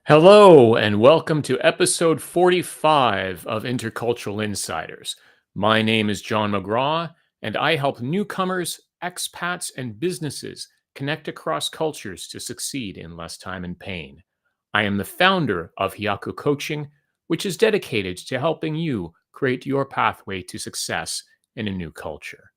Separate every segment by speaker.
Speaker 1: Hello, and welcome to episode 45 of Intercultural Insiders. My name is John McGraw, and I help newcomers, expats, and businesses connect across cultures to succeed in less time and pain. I am the founder of Hyaku Coaching, which is dedicated to helping you create your pathway to success in a new culture.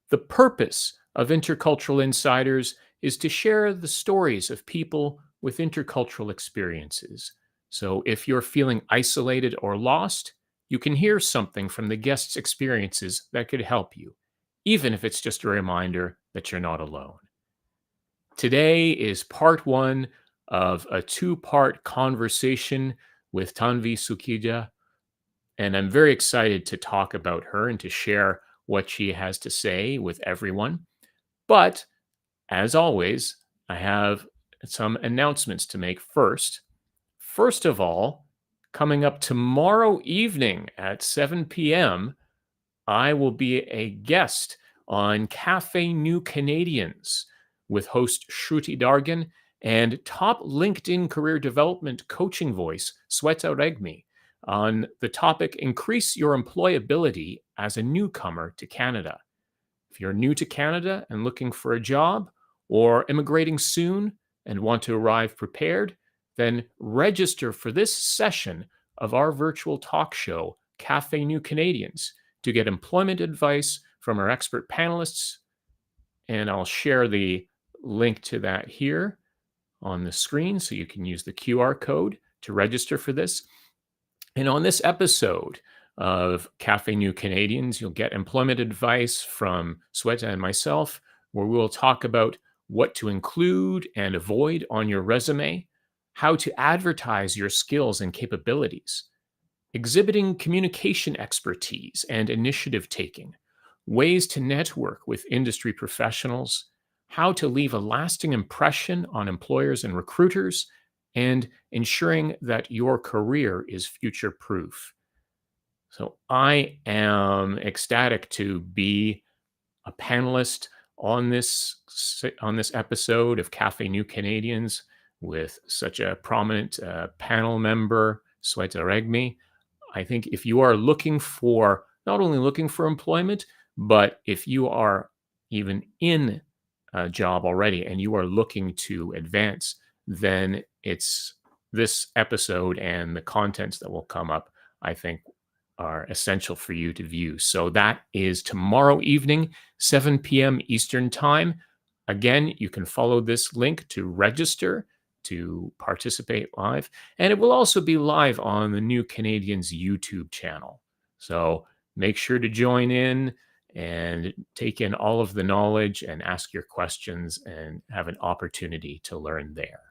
Speaker 1: The purpose of Intercultural Insiders is to share the stories of people with intercultural experiences. So if you're feeling isolated or lost, you can hear something from the guests' experiences that could help you, even if it's just a reminder that you're not alone. Today is part one of a two-part conversation with Tanvi Sukhija, and I'm very excited to talk about her and to share what she has to say with everyone. But as always, I have some announcements to make first. First of all, coming up tomorrow evening at 7 p.m., I will be a guest on Cafe New Canadians with host Shruti Dargan and top LinkedIn career development coaching voice Sweta Regmi on the topic Increase Your Employability as a Newcomer to Canada. If you're new to Canada and looking for a job, or immigrating soon and want to arrive prepared, then register for this session of our virtual talk show, Cafe New Canadians, to get employment advice from our expert panelists. And I'll share the link to that here on the screen so you can use the QR code to register for this. And on this episode of Cafe New Canadians, you'll get employment advice from Sweta and myself, where we'll talk about what to include and avoid on your resume, how to advertise your skills and capabilities, exhibiting communication expertise and initiative taking, ways to network with industry professionals, how to leave a lasting impression on employers and recruiters, and ensuring that your career is future proof. So I am ecstatic to be a panelist on this episode of Cafe New Canadians with such a prominent panel member, Sweta Regmi. I think if you are not only looking for employment, but if you are even in a job already and you are looking to advance, then it's this episode and the contents that will come up, I think, are essential for you to view. So that is tomorrow evening, 7 p.m. Eastern Time. Again, you can follow this link to register to participate live. And it will also be live on the New Canadians YouTube channel. So make sure to join in and take in all of the knowledge and ask your questions and have an opportunity to learn there.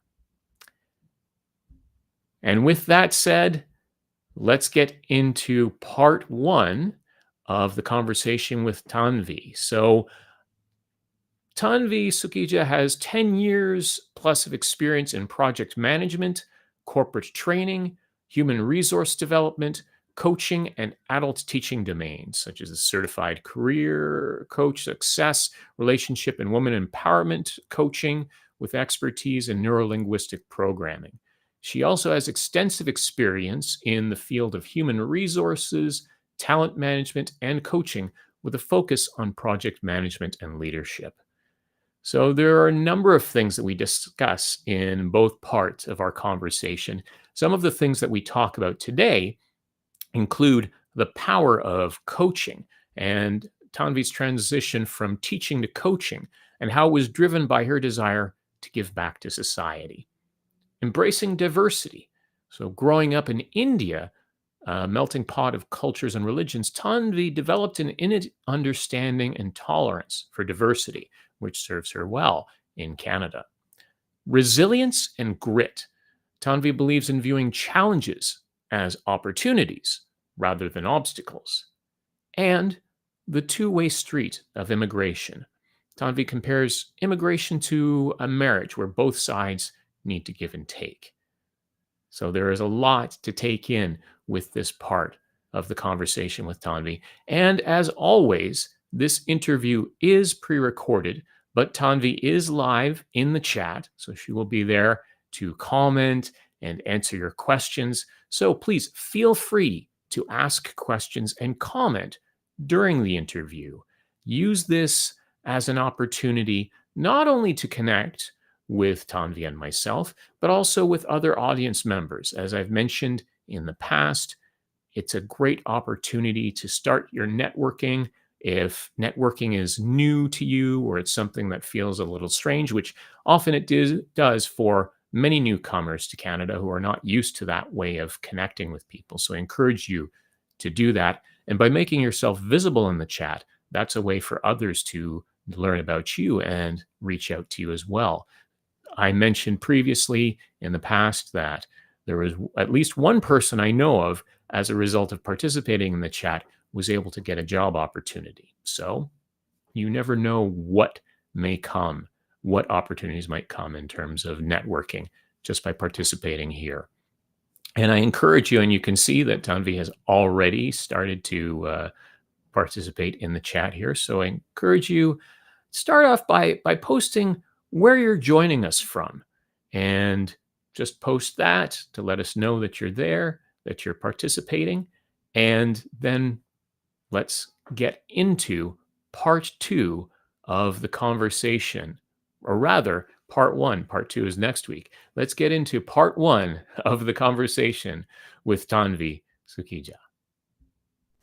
Speaker 1: And with that said, let's get into part one of the conversation with Tanvi. So Tanvi Sukhija has 10 years plus of experience in project management, corporate training, human resource development, coaching, and adult teaching domains, such as a certified career coach, success, relationship, and women empowerment coaching with expertise in neurolinguistic programming. She also has extensive experience in the field of human resources, talent management, and coaching with a focus on project management and leadership. So there are a number of things that we discuss in both parts of our conversation. Some of the things that we talk about today include the power of coaching and Tanvi's transition from teaching to coaching and how it was driven by her desire to give back to society. Embracing diversity. So growing up in India, a melting pot of cultures and religions, Tanvi developed an innate understanding and tolerance for diversity, which serves her well in Canada. Resilience and grit. Tanvi believes in viewing challenges as opportunities rather than obstacles. And the two-way street of immigration. Tanvi compares immigration to a marriage where both sides need to give and take. So there is a lot to take in with this part of the conversation with Tanvi. And as always, this interview is pre-recorded, but Tanvi is live in the chat. So she will be there to comment and answer your questions. So please feel free to ask questions and comment during the interview. Use this as an opportunity not only to connect with Tanvi and myself, but also with other audience members. As I've mentioned in the past, it's a great opportunity to start your networking. If networking is new to you or it's something that feels a little strange, which often it does for many newcomers to Canada who are not used to that way of connecting with people. So I encourage you to do that. And by making yourself visible in the chat, that's a way for others to learn about you and reach out to you as well. I mentioned previously in the past that there was at least one person I know of, as a result of participating in the chat, was able to get a job opportunity. So you never know what may come, what opportunities might come in terms of networking just by participating here. And I encourage you, and you can see that Tanvi has already started to participate in the chat here. So I encourage you, start off by posting where you're joining us from, and just post that to let us know that you're there, that you're participating. And then let's get into part 2 of the conversation, or rather, part 1. Part 2 is next week. Let's get into part 1 of the conversation with Tanvi Sukhija.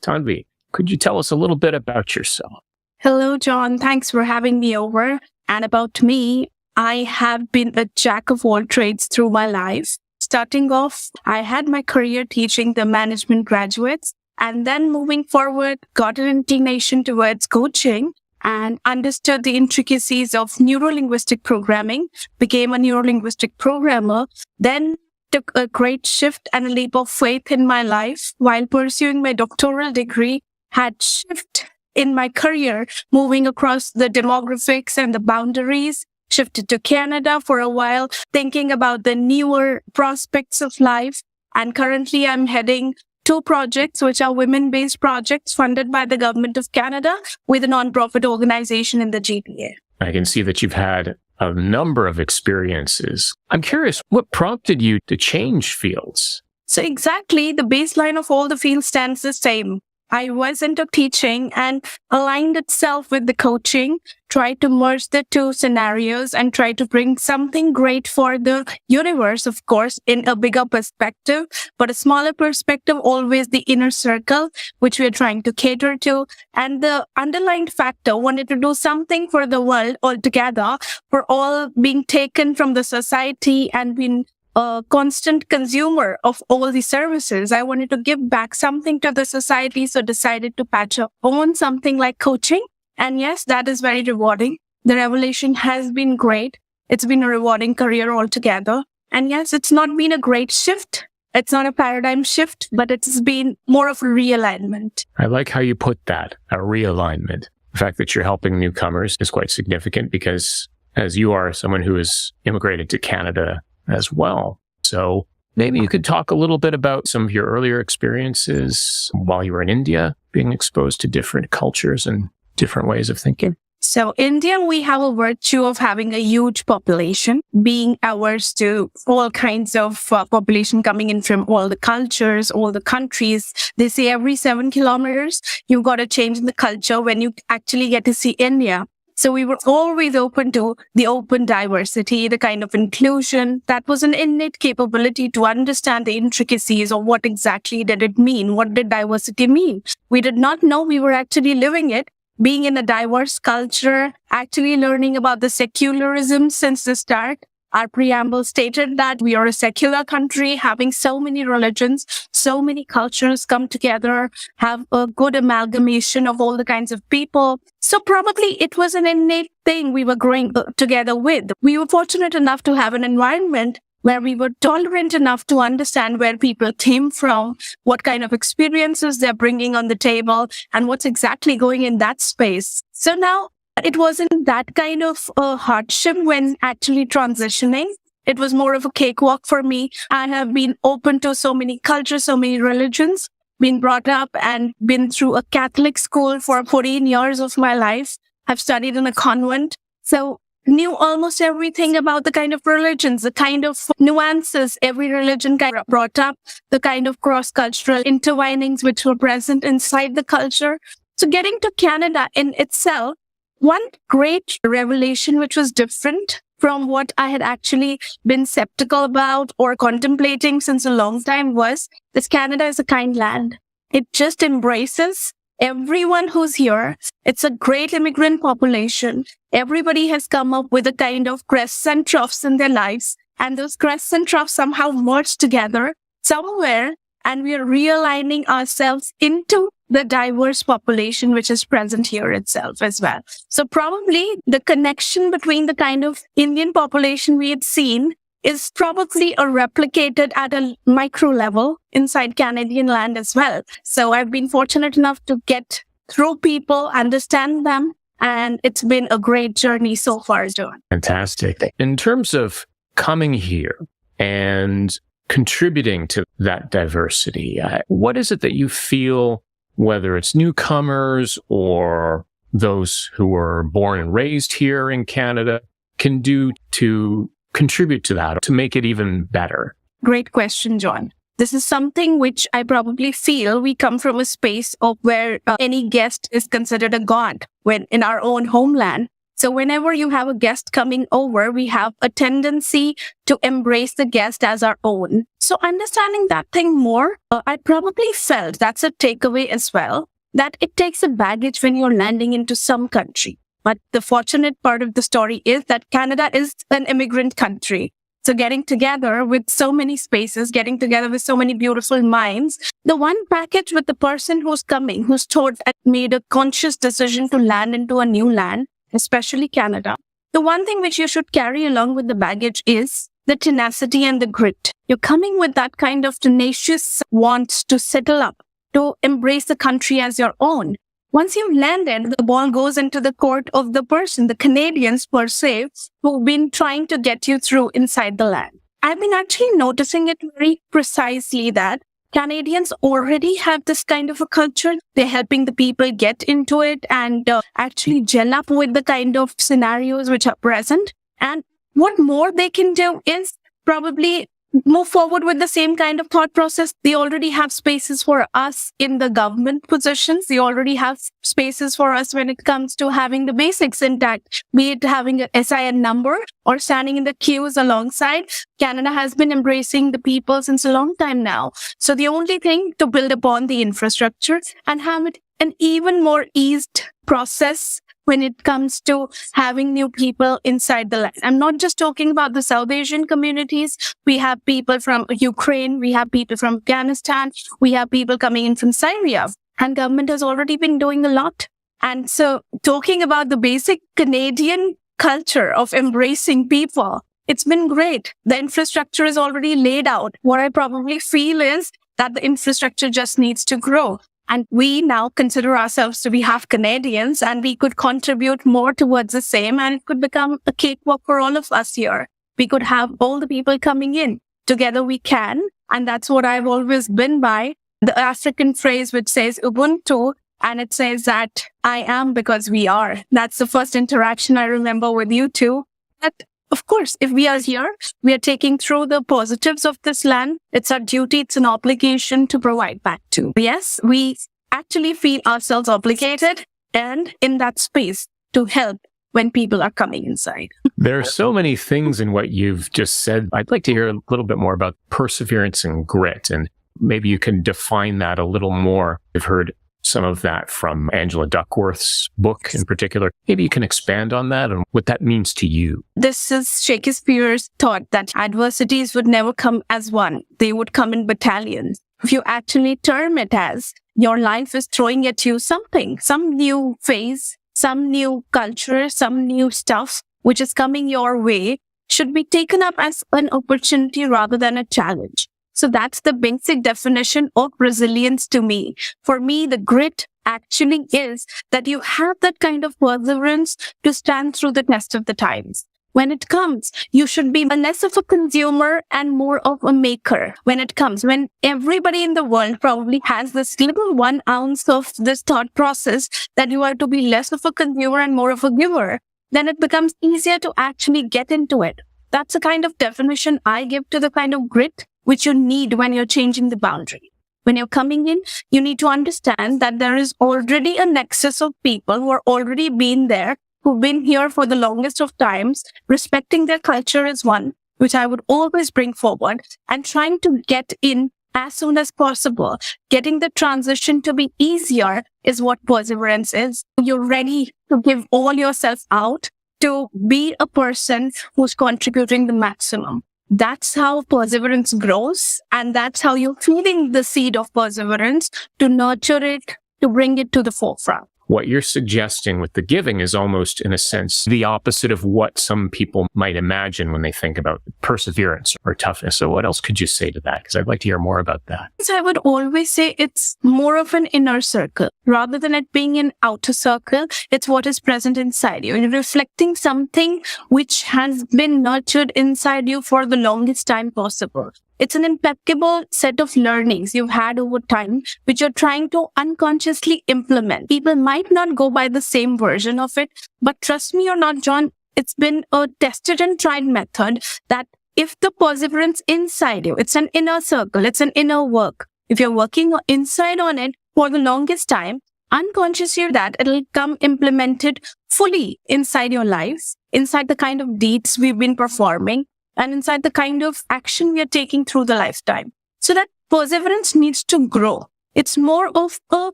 Speaker 1: Tanvi, could you tell us a little bit about yourself?
Speaker 2: Hello, John. Thanks for having me over. And about me, I have been a jack of all trades through my life. Starting off, I had my career teaching the management graduates, and then moving forward, got an inclination towards coaching and understood the intricacies of neuro-linguistic programming, became a neuro-linguistic programmer, then took a great shift and a leap of faith in my life while pursuing my doctoral degree, had shift in my career, moving across the demographics and the boundaries, shifted to Canada for a while, thinking about the newer prospects of life. And currently I'm heading 2 projects, which are women-based projects funded by the Government of Canada with a non-profit organization in the GTA.
Speaker 1: I can see that you've had a number of experiences. I'm curious, what prompted you to change fields?
Speaker 2: So exactly, the baseline of all the fields stands the same. I was into teaching and aligned itself with the coaching, tried to merge the 2 scenarios and try to bring something great for the universe, of course, in a bigger perspective, but a smaller perspective, always the inner circle, which we are trying to cater to. And the underlying factor wanted to do something for the world altogether, for all being taken from the society and being a constant consumer of all the services. I wanted to give back something to the society, so decided to patch up on something like coaching. And yes, that is very rewarding. The revelation has been great. It's been a rewarding career altogether. And yes, it's not been a great shift. It's not a paradigm shift, but it's been more of a realignment.
Speaker 1: I like how you put that, a realignment. The fact that you're helping newcomers is quite significant because, as you are someone who has immigrated to Canada as well. So maybe you could talk a little bit about some of your earlier experiences while you were in India, being exposed to different cultures and different ways of thinking.
Speaker 2: So India, we have a virtue of having a huge population, being averse to all kinds of population coming in from all the cultures, all the countries. They say every 7 kilometers, you've got to change the culture when you actually get to see India. So we were always open to the open diversity, the kind of inclusion. That was an innate capability to understand the intricacies of what exactly did it mean? What did diversity mean? We did not know we were actually living it, being in a diverse culture, actually learning about the secularism since the start. Our preamble stated that we are a secular country, having so many religions, so many cultures come together, have a good amalgamation of all the kinds of people. So probably it was an innate thing we were growing together with. We were fortunate enough to have an environment where we were tolerant enough to understand where people came from, what kind of experiences they're bringing on the table, and what's exactly going in that space. So now, it wasn't that kind of a hardship when actually transitioning. It was more of a cakewalk for me. I have been open to so many cultures, so many religions, been brought up and been through a Catholic school for 14 years of my life. I've studied in a convent. So knew almost everything about the kind of religions, the kind of nuances every religion kind of brought up, the kind of cross-cultural intertwinings which were present inside the culture. So getting to Canada in itself, one great revelation which was different from what I had actually been skeptical about or contemplating since a long time was that Canada is a kind land. It just embraces everyone who's here. It's a great immigrant population. Everybody has come up with a kind of crests and troughs in their lives. And those crests and troughs somehow merge together somewhere. And we are realigning ourselves into the diverse population which is present here itself as well. So probably the connection between the kind of Indian population we had seen is probably replicated at a micro level inside Canadian land as well. So I've been fortunate enough to get through people, understand them, and it's been a great journey so far, John.
Speaker 1: Fantastic. In terms of coming here and contributing to that diversity, what is it that you feel, whether it's newcomers or those who were born and raised here in Canada, can do to contribute to that, to make it even better?
Speaker 2: Great question, John. This is something which I probably feel we come from a space of where any guest is considered a god when in our own homeland. So whenever you have a guest coming over, we have a tendency to embrace the guest as our own. So understanding that thing more, I probably felt that's a takeaway as well, that it takes a baggage when you're landing into some country. But the fortunate part of the story is that Canada is an immigrant country. So getting together with so many spaces, getting together with so many beautiful minds, the one package with the person who's coming, who's thought and made a conscious decision to land into a new land, especially Canada. The one thing which you should carry along with the baggage is the tenacity and the grit. You're coming with that kind of tenacious want to settle up, to embrace the country as your own. Once you've landed, the ball goes into the court of the person, the Canadians per se, who've been trying to get you through inside the land. I've been actually noticing it very precisely that Canadians already have this kind of a culture. They're helping the people get into it and actually gel up with the kind of scenarios which are present. And what more they can do is probably move forward with the same kind of thought process. They already have spaces for us in the government positions. They already have spaces for us when it comes to having the basics intact, be it having a SIN number or standing in the queues alongside. Canada has been embracing the people since a long time now. So the only thing to build upon the infrastructure and have it an even more eased process when it comes to having new people inside the land. I'm not just talking about the South Asian communities. We have people from Ukraine. We have people from Afghanistan. We have people coming in from Syria. And government has already been doing a lot. And so talking about the basic Canadian culture of embracing people, it's been great. The infrastructure is already laid out. What I probably feel is that the infrastructure just needs to grow. And we now consider ourselves to be half Canadians, and we could contribute more towards the same, and it could become a cakewalk for all of us here. We could have all the people coming in. Together we can. And that's what I've always been by. The African phrase which says Ubuntu, and it says that I am because we are. That's the first interaction I remember with you two. That, of course, if we are here, we are taking through the positives of this land. It's our duty, it's an obligation to provide back to. Yes, we actually feel ourselves obligated and in that space to help when people are coming inside.
Speaker 1: There are so many things in what you've just said. I'd like to hear a little bit more about perseverance and grit, and maybe you can define that a little more. I've heard some of that from Angela Duckworth's book in particular. Maybe you can expand on that and what that means to you.
Speaker 2: This is Shakespeare's thought that adversities would never come as one. They would come in battalions. If you actually term it as your life is throwing at you something, some new phase, some new culture, some new stuff which is coming your way, should be taken up as an opportunity rather than a challenge. So that's the basic definition of resilience to me. For me, the grit actually is that you have that kind of perseverance to stand through the test of the times. When it comes, you should be less of a consumer and more of a maker. When it comes, when everybody in the world probably has this little 1 ounce of this thought process that you are to be less of a consumer and more of a giver, then it becomes easier to actually get into it. That's the kind of definition I give to the kind of grit which you need when you're changing the boundary. When you're coming in, you need to understand that there is already a nexus of people who are already been there, who've been here for the longest of times. Respecting their culture is one, which I would always bring forward, and trying to get in as soon as possible. Getting the transition to be easier is what perseverance is. You're ready to give all yourself out to be a person who's contributing the maximum. That's how perseverance grows, and that's how you're feeding the seed of perseverance to nurture it, to bring it to the forefront.
Speaker 1: What you're suggesting with the giving is almost, in a sense, the opposite of what some people might imagine when they think about perseverance or toughness. So what else could you say to that? Because I'd like to hear more about that.
Speaker 2: I would always say it's more of an inner circle. Rather than it being an outer circle, it's what is present inside you. You're reflecting something which has been nurtured inside you for the longest time possible. It's an impeccable set of learnings you've had over time, which you're trying to unconsciously implement. People might not go by the same version of it, but trust me or not, John, it's been a tested and tried method that if the perseverance inside you, it's an inner circle, it's an inner work. If you're working inside on it for the longest time, unconsciously that it'll come implemented fully inside your lives, inside the kind of deeds we've been performing, and inside the kind of action we are taking through the lifetime. So that perseverance needs to grow. It's more of a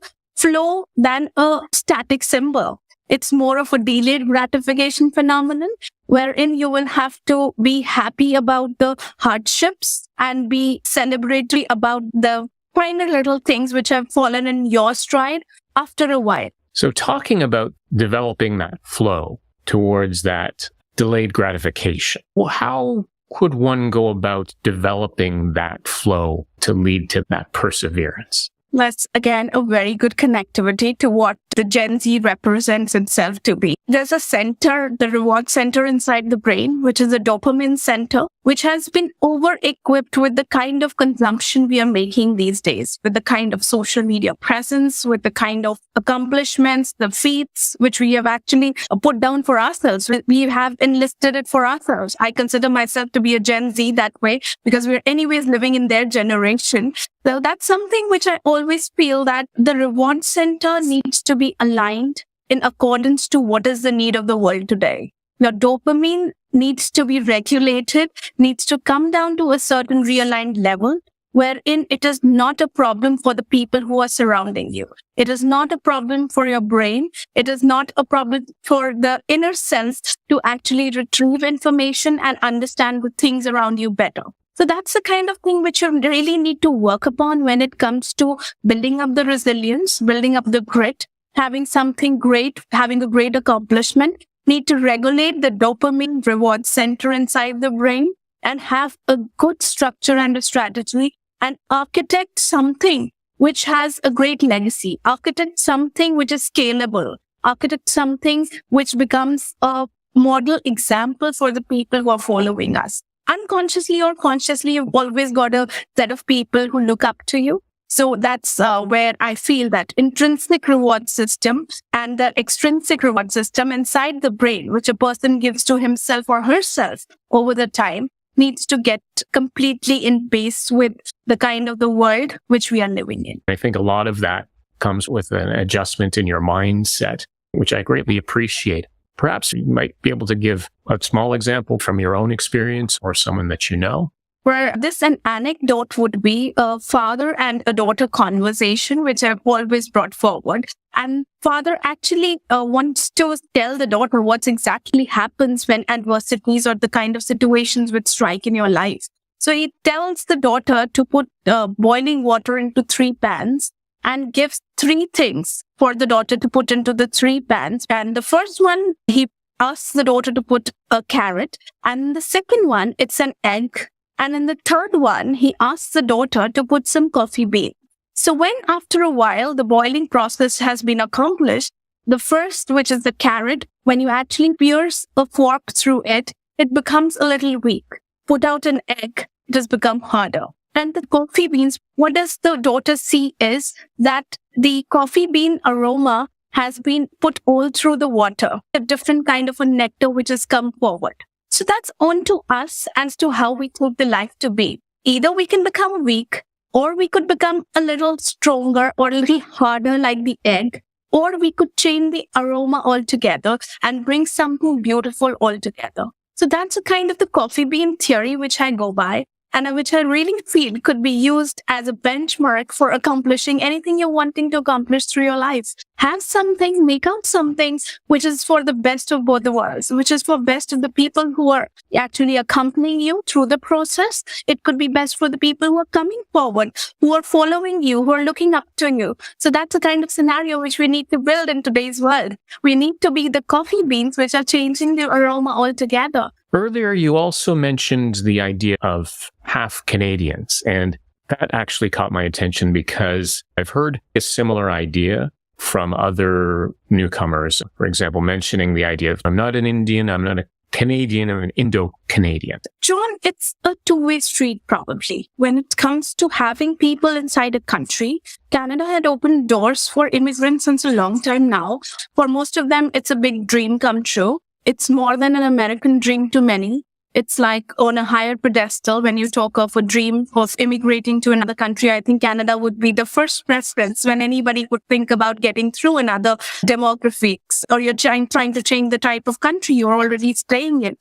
Speaker 2: flow than a static symbol. It's more of a delayed gratification phenomenon, wherein you will have to be happy about the hardships and be celebratory about the finer little things which have fallen in your stride after a while.
Speaker 1: So talking about developing that flow towards that delayed gratification, well, how could one go about developing that flow to lead to that perseverance?
Speaker 2: That's, again, a very good connectivity to what the Gen Z represents itself to be. There's a center, the reward center inside the brain, which is a dopamine center, which has been over-equipped with the kind of consumption we are making these days, with the kind of social media presence, with the kind of accomplishments, the feats, which we have actually put down for ourselves. We have enlisted it for ourselves. I consider myself to be a Gen Z that way because we're anyways living in their generation. So that's something which I always feel that the reward center needs to be aligned in accordance to what is the need of the world today. Your dopamine needs to be regulated, needs to come down to a certain realigned level, wherein it is not a problem for the people who are surrounding you. It is not a problem for your brain. It is not a problem for the inner sense to actually retrieve information and understand the things around you better. So that's the kind of thing which you really need to work upon when it comes to building up the resilience, building up the grit, having something great, having a great accomplishment. Need to regulate the dopamine reward center inside the brain and have a good structure and a strategy and architect something which has a great legacy, architect something which is scalable, architect something which becomes a model example for the people who are following us. Unconsciously or consciously, you've always got a set of people who look up to you. So that's where I feel that intrinsic reward system and the extrinsic reward system inside the brain, which a person gives to himself or herself over the time, needs to get completely in pace with the kind of the world which we are living in.
Speaker 1: I think a lot of that comes with an adjustment in your mindset, which I greatly appreciate. Perhaps you might be able to give a small example from your own experience or someone that you know.
Speaker 2: Where this an anecdote would be a father and a daughter conversation, which I've always brought forward. And father actually wants to tell the daughter what exactly happens when adversities or the kind of situations which strike in your life. So he tells the daughter to put boiling water into 3 pans and gives 3 things for the daughter to put into the 3 pans. And the first one, he asks the daughter to put a carrot. And the second one, it's an egg. And in the third one, he asks the daughter to put some coffee bean. So when after a while, the boiling process has been accomplished, the first, which is the carrot, when you actually pierce a fork through it, it becomes a little weak. Put out an egg, it has become harder. And the coffee beans, what does the daughter see is that the coffee bean aroma has been put all through the water, a different kind of a nectar which has come forward. So that's on to us as to how we take the life to be. Either we can become weak, or we could become a little stronger or a little harder like the egg, or we could change the aroma altogether and bring something beautiful altogether. So that's a kind of the coffee bean theory which I go by, and which I really feel could be used as a benchmark for accomplishing anything you're wanting to accomplish through your life. Have something, make out something which is for the best of both the worlds, which is for best of the people who are actually accompanying you through the process. It could be best for the people who are coming forward, who are following you, who are looking up to you. So that's the kind of scenario which we need to build in today's world. We need to be the coffee beans which are changing the aroma altogether.
Speaker 1: Earlier, you also mentioned the idea of half Canadians, and that actually caught my attention because I've heard a similar idea from other newcomers. For example, mentioning the idea of, I'm not an Indian, I'm not a Canadian, I'm an Indo-Canadian.
Speaker 2: John, it's a two-way street probably. When it comes to having people inside a country, Canada had opened doors for immigrants since a long time now. For most of them, it's a big dream come true. It's more than an American dream to many. It's like on a higher pedestal when you talk of a dream of immigrating to another country. I think Canada would be the first preference when anybody would think about getting through another demographics, or you're trying to change the type of country you're already staying in.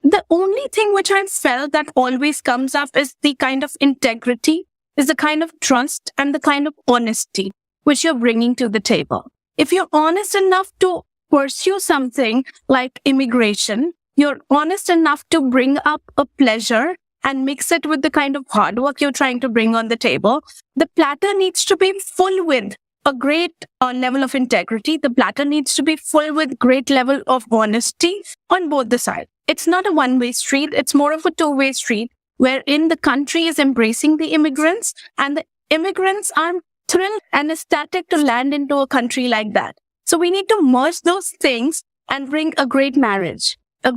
Speaker 2: The only thing which I felt that always comes up is the kind of integrity, is the kind of trust and the kind of honesty which you're bringing to the table. If you're honest enough to pursue something like immigration, you're honest enough to bring up a pleasure and mix it with the kind of hard work you're trying to bring on the table, the platter needs to be full with a great level of integrity. The platter needs to be full with great level of honesty on both the sides. It's not a one-way street. It's more of a two-way street wherein the country is embracing the immigrants and the immigrants are thrilled and ecstatic to land into a country like that. So we need to merge those things and bring a great marriage of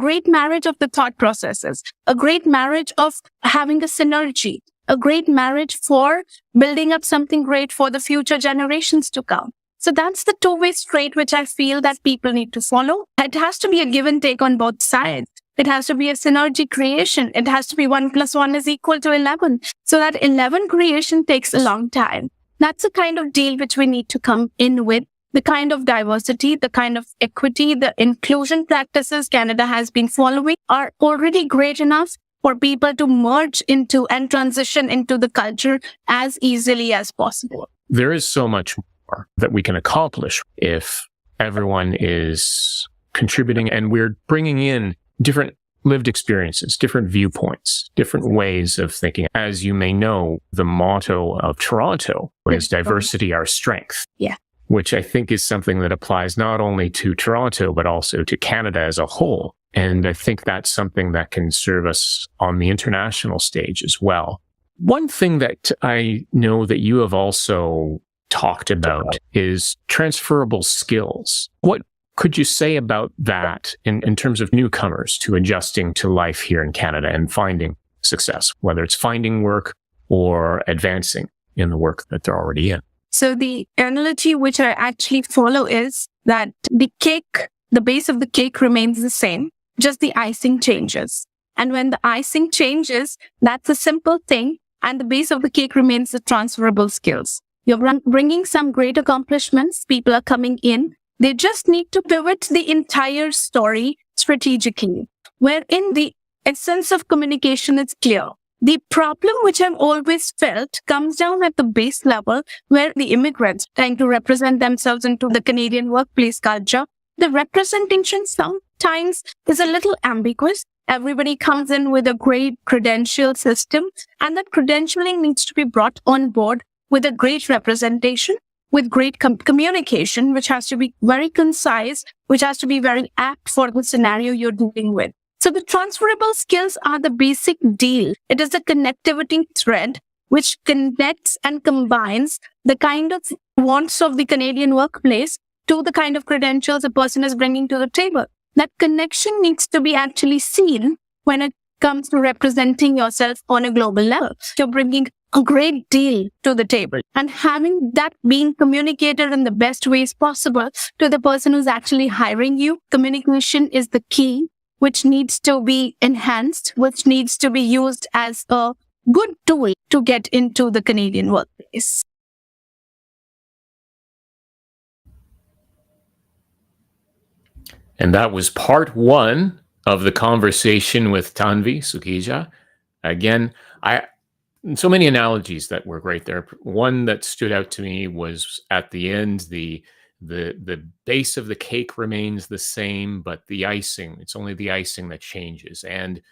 Speaker 2: the thought processes, a great marriage of having a synergy, a great marriage for building up something great for the future generations to come. So that's the two-way street which I feel that people need to follow. It has to be a give and take on both sides. It has to be a synergy creation. It has to be 1 + 1 = 11. So that 11 creation takes a long time. That's the kind of deal which we need to come in with. The kind of diversity, the kind of equity, the inclusion practices Canada has been following are already great enough for people to merge into and transition into the culture as easily as possible.
Speaker 1: There is so much more that we can accomplish if everyone is contributing and we're bringing in different lived experiences, different viewpoints, different ways of thinking. As you may know, the motto of Toronto is diversity, our strength.
Speaker 2: Yeah.
Speaker 1: Which I think is something that applies not only to Toronto, but also to Canada as a whole. And I think that's something that can serve us on the international stage as well. One thing that I know that you have also talked about is transferable skills. What could you say about that in terms of newcomers to adjusting to life here in Canada and finding success, whether it's finding work or advancing in the work that they're already in?
Speaker 2: So the analogy which I actually follow is that the base of the cake remains the same, just the icing changes. And when the icing changes, that's a simple thing, and the base of the cake remains the transferable skills. You're bringing some great accomplishments. People are coming in. They just need to pivot the entire story strategically, wherein the essence of communication is clear. The problem which I've always felt comes down at the base level where the immigrants trying to represent themselves into the Canadian workplace culture. The representation sometimes is a little ambiguous. Everybody comes in with a great credential system, and that credentialing needs to be brought on board with a great representation, with great communication, which has to be very concise, which has to be very apt for the scenario you're dealing with. So the transferable skills are the basic deal. It is the connectivity thread which connects and combines the kind of wants of the Canadian workplace to the kind of credentials a person is bringing to the table. That connection needs to be actually seen when it comes to representing yourself on a global level. You're bringing a great deal to the table. And having that being communicated in the best ways possible to the person who's actually hiring you, communication is the key, which needs to be enhanced, which needs to be used as a good tool to get into the Canadian workplace.
Speaker 1: And that was part one of the conversation with Tanvi Sukhija. Again, so many analogies that were great there. One that stood out to me was at the end, the base of the cake remains the same, but the icing, it's only the icing that changes. And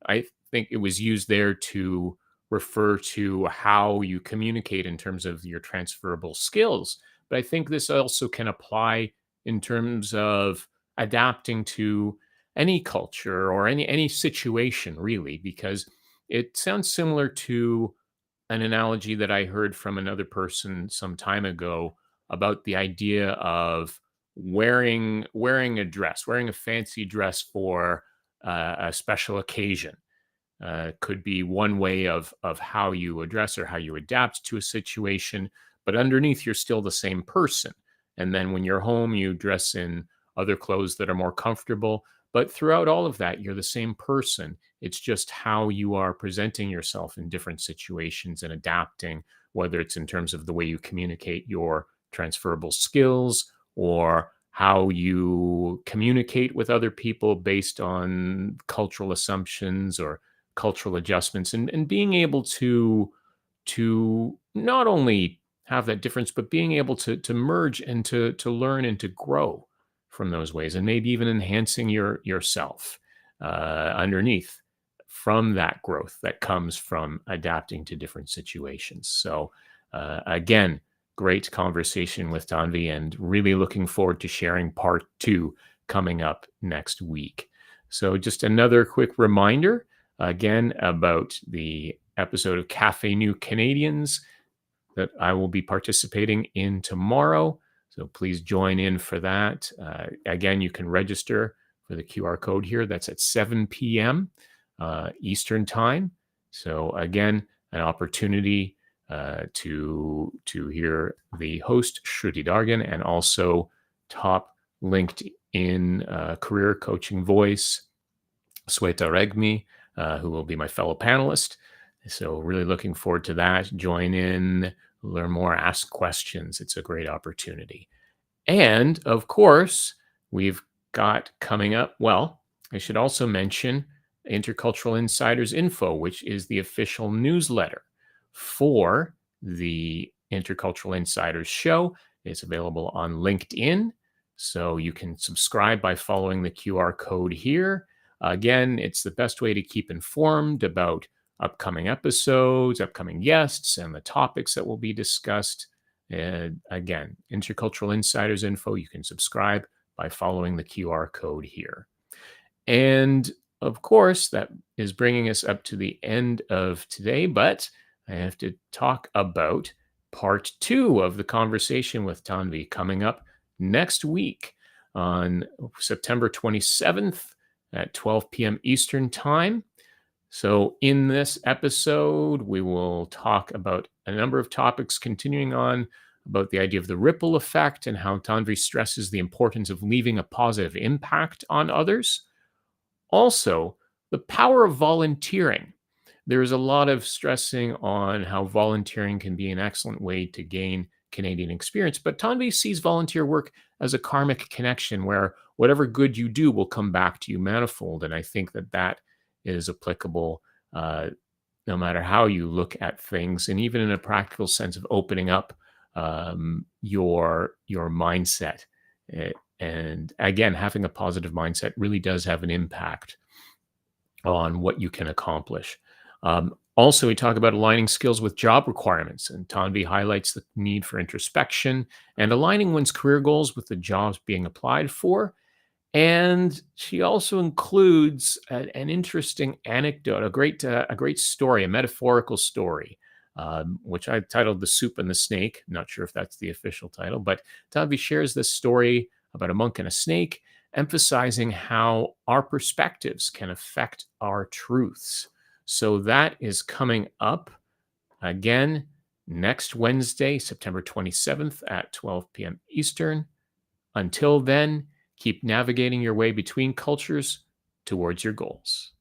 Speaker 1: I think it was used there to refer to how you communicate in terms of your transferable skills. But I think this also can apply in terms of adapting to any culture or any situation, really, because it sounds similar to an analogy that I heard from another person some time ago about the idea of wearing a dress, wearing a fancy dress for a special occasion. Could be one way of how you address or how you adapt to a situation, but underneath you're still the same person. And then when you're home, you dress in other clothes that are more comfortable. But throughout all of that, you're the same person. It's just how you are presenting yourself in different situations and adapting, whether it's in terms of the way you communicate your transferable skills or how you communicate with other people based on cultural assumptions or cultural adjustments, and being able to not only have that difference, but being able to merge and to learn and to grow from those ways, and maybe even enhancing yourself underneath from that growth that comes from adapting to different situations. So again, great conversation with Tanvi, and really looking forward to sharing part two coming up next week. So just another quick reminder again about the episode of Cafe New Canadians that I will be participating in tomorrow. So please join in for that. Again, you can register for the QR code here. That's at 7 p.m. Eastern Time. So again, an opportunity to hear the host, Shruti Dargan, and also top LinkedIn career coaching voice, Sweta Regmi, who will be my fellow panelist. So really looking forward to that. Join in, learn more, ask questions. It's a great opportunity. And of course, we've got coming up, well, I should also mention Intercultural Insiders Info, which is the official newsletter for the Intercultural Insiders show. It's available on LinkedIn. So you can subscribe by following the QR code here. Again, it's the best way to keep informed about upcoming episodes, upcoming guests, and the topics that will be discussed. Again, Intercultural Insiders Info, you can subscribe by following the QR code here. And of course, that is bringing us up to the end of today, but I have to talk about part two of the conversation with Tanvi coming up next week on September 27th at 12 p.m. Eastern Time. So in this episode, we will talk about a number of topics, continuing on about the idea of the ripple effect and how Tanvi stresses the importance of leaving a positive impact on others. Also, the power of volunteering. There's a lot of stressing on how volunteering can be an excellent way to gain Canadian experience, but Tanvi sees volunteer work as a karmic connection where whatever good you do will come back to you manifold. And I think that is applicable no matter how you look at things, and even in a practical sense of opening up your mindset. And again, having a positive mindset really does have an impact on what you can accomplish. Also, we talk about aligning skills with job requirements, and Tanvi highlights the need for introspection and aligning one's career goals with the jobs being applied for. And she also includes an interesting anecdote, a great story, a metaphorical story, which I titled "The Soup and the Snake." Not sure if that's the official title, but Tanvi shares this story about a monk and a snake, emphasizing how our perspectives can affect our truths. So that is coming up Again, next Wednesday, September 27th at 12 p.m. Eastern. Until then, keep navigating your way between cultures towards your goals.